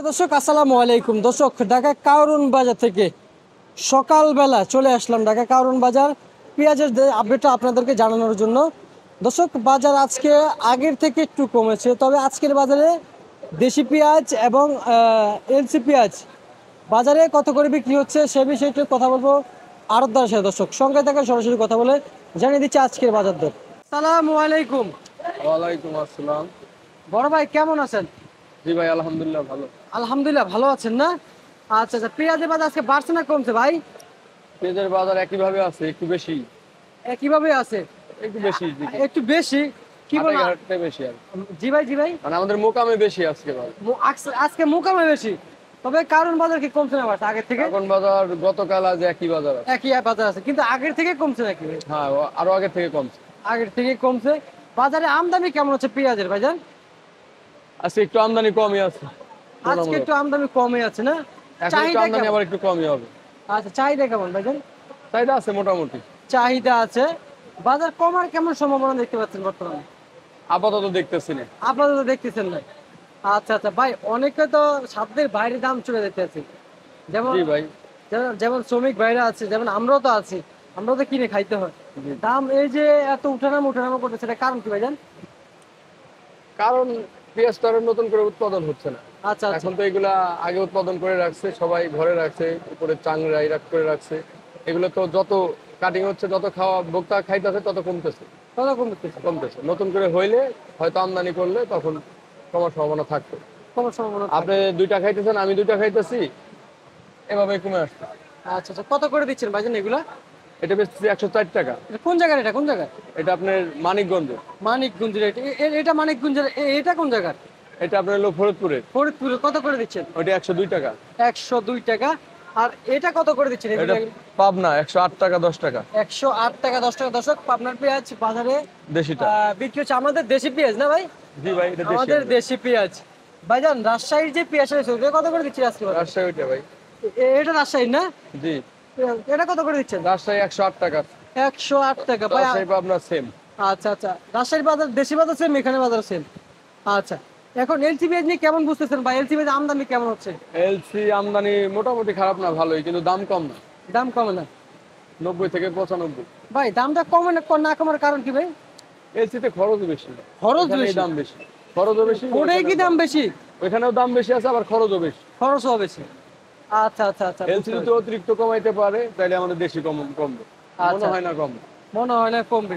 দর্শক আসসালামু আলাইকুম। দর্শক ঢাকা কারওয়ান বাজার থেকে সকালবেলা চলে আসলাম ঢাকা কারওয়ান বাজার পেঁয়াজের আপডেটটা আপনাদেরকে জানানোর জন্য। দর্শক বাজার আজকে আগের থেকে একটু কমেছে, তবে আজকের বাজারে দেশি পেঁয়াজ এবং এলসি পেঁয়াজ বাজারে কত করে বিক্রি হচ্ছে সে বিষয়ে একটু কথা বলবো আড়তদারের সাথে। দর্শক সঙ্গে থেকে সরাসরি কথা বলে জানিয়ে দিচ্ছি আজকের বাজার দর। আসসালামু আলাইকুম। ওয়ালাইকুম আসসালাম। বড় ভাই কেমন আছেন? জি ভাই, আলহামদুলিল্লাহ ভালো। আলহামদুলিল্লাহ ভালো আছেন না? আচ্ছা আচ্ছা, পেঁয়াজের বাজার আজকে বাড়ছে না কমছে ভাই? পেঁয়াজের বাজার একইভাবে আছে, একটু বেশি। কিভাবে আছে? একটু বেশি দিকে। একটু বেশি কি বলেন? হাটে বেশি আর জি ভাই জি ভাই, মানে আমাদের মোকামে বেশি আজকে ভাই। আজকে মোকামে বেশি, তবে কারণ বাজার কি কমছে না বাড়ছে আগের থেকে? এখন বাজার গতকাল আজ একই বাজার আছে। একই বাজার আছে, কিন্তু আগের থেকে কমছে নাকি ভাই? হ্যাঁ, আরো আগের থেকে কমছে। আগের থেকে কমছে। বাজারে আমদানি কেমন হচ্ছে পেঁয়াজের ভাইজান? আজকে একটু আমদানি কমই আছে। আজকে একটু আমদানি কমই আছে না? এখন একটু চাহিদা আমদানি কেমন? আবার একটু কমই হবে। আচ্ছা, চাহিদা কেমন ভাইজান? চাহিদা আছে মোটামুটি। চাহিদা আছে। বাজার কমার কেমন সম্ভাবনা দেখতে পাচ্ছেন বর্তমানে? আপাতত দেখতেছি না। আপাতত দেখতেছেন না? আচ্ছা আচ্ছা ভাই, অনেকে তো সাধ্যের বাইরে দাম চলে যেতে আছে, যেমন জি ভাই। যেমন শ্রমিক ভাইরা আছে, যেমন আমরাও তো আছি, আমরাও তো কিনে খাইতে হয়। জি। দাম এই যে এত উঠানামা করতেছে, এটা কারণ কি ভাইজান? কারণ পেঁয়াজ তো আর নতুন করে উৎপাদন হচ্ছে না। আচ্ছা আচ্ছা, এখন তো এগুলা আগে উৎপাদন করে রাখছে, সবাই ঘরে রাখছে, উপরে চাংড়াই রাখ করে রাখছে। এগুলো তো যত কাটিং হচ্ছে, যত খাওয়া ভোক্তা খাইতেছে, তত কমতেছে। কত কমতেছে? কমতেছে নতুন করে হইলে হয়তো আমদানি করলে তখন কমার সম্ভাবনা থাকতো। কমার সম্ভাবনা থাকে। আপনি দুইটা খাইতেছেন, আমি দুইটা খাইতেছি, এভাবে কমে আসছে। আচ্ছা আচ্ছা, কত করে দিচ্ছেন ভাইজান এগুলা? এটা বেচতেছি 104 টাকা। এটা কোন জায়গার, এটা কোন জায়গার? এটা আপনার মানিকগঞ্জ। মানিকগঞ্জের এটা মানিকগঞ্জের এটা কোন জায়গার? এটা আপনার হলো ফরিদপুরের। ফরিদপুরে কত করে দিচ্ছেন? ওইটা 102 টাকা। 102 টাকা। আর এটা কত করে দিচ্ছেন? এটা পাবনা 108 টাকা 10 টাকা। 108 টাকা 10 টাকা। দর্শক পাবনার পেঁয়াজ বাজারে দেশিটা। বিক্রি হচ্ছে আমাদের দেশি পেঁয়াজ না ভাই? জি ভাই, এটা দেশি। আমাদের দেশি পেঁয়াজ। ভাইজান রাজশাহীর যে পেঁয়াজ আছে ওটা কত করে দিচ্ছি আজকে বাজারে? রাজশাহী ওইটা ভাই। এটা রাজশাহী না? জি। এটা কত করে দিচ্ছেন? রাজশাহী 108 টাকা। 108 টাকা ভাই। রাজশাহী পাবনা সেম। আচ্ছা আচ্ছা, রাজশাহীর বাজার দেশি বাজার সেম, এখানে বাজার সেম। আচ্ছা, এখন এলসি পেঁয়াজ নিয়ে কেমন বুঝতেছেন ভাই? এলসি পেঁয়াজ আমদানি কেমন হচ্ছে? এলসি আমদানি মোটামুটি খারাপ না, ভালোই, কিন্তু দাম কম না। দাম কমে না 90 থেকে 95। ভাই? দামটা কমে না কমার কারণ কি ভাই? এলসি তে খরচ বেশি। খরচ এখানেই বেশি? দাম বেশি। খরচও বেশি। ওটাই কি দাম বেশি? ওইখানেও দাম বেশি আছে, আবার খরচও বেশি। খরচও বেশি। আচ্ছা আচ্ছা আচ্ছা, এলসি যদি অতিরিক্ত কমাইতে পারে তাহলে আমাদের দেশি কমবে। মনে আচ্ছা, হয় না কমবে। মনে হয় না কমবে,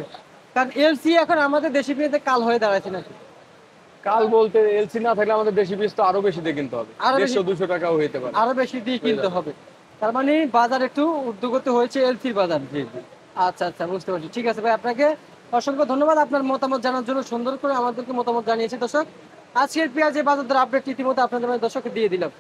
কারণ এলসি এখন আমাদের দেশি পেঁয়াজে কাল হয়ে দাঁড়াচ্ছে নাকি? কাল বলতে এলসি না থাকলে আমাদের দেশি বীজ তো আরো বেশি দিয়ে কিনতে হবে। আরো বেশি? 150-200 টাকাও হইতে পারে। আরো বেশি দিয়ে কিনতে হবে। তার মানে বাজার একটু ঊর্ধ্বগতি হয়েছে এলসির বাজার। জি জি। আচ্ছা আচ্ছা, বুঝতে পারছি। ঠিক আছে ভাই, আপনাকে অসংখ্য ধন্যবাদ আপনার মতামত জানার জন্য। সুন্দর করে আমাদেরকে মতামত জানিয়েছে দর্শক। আজকের পেঁয়াজের বাজার দর আপডেট ইতিমধ্যে আপনাদের মাঝে দর্শক দিয়ে দিলাম।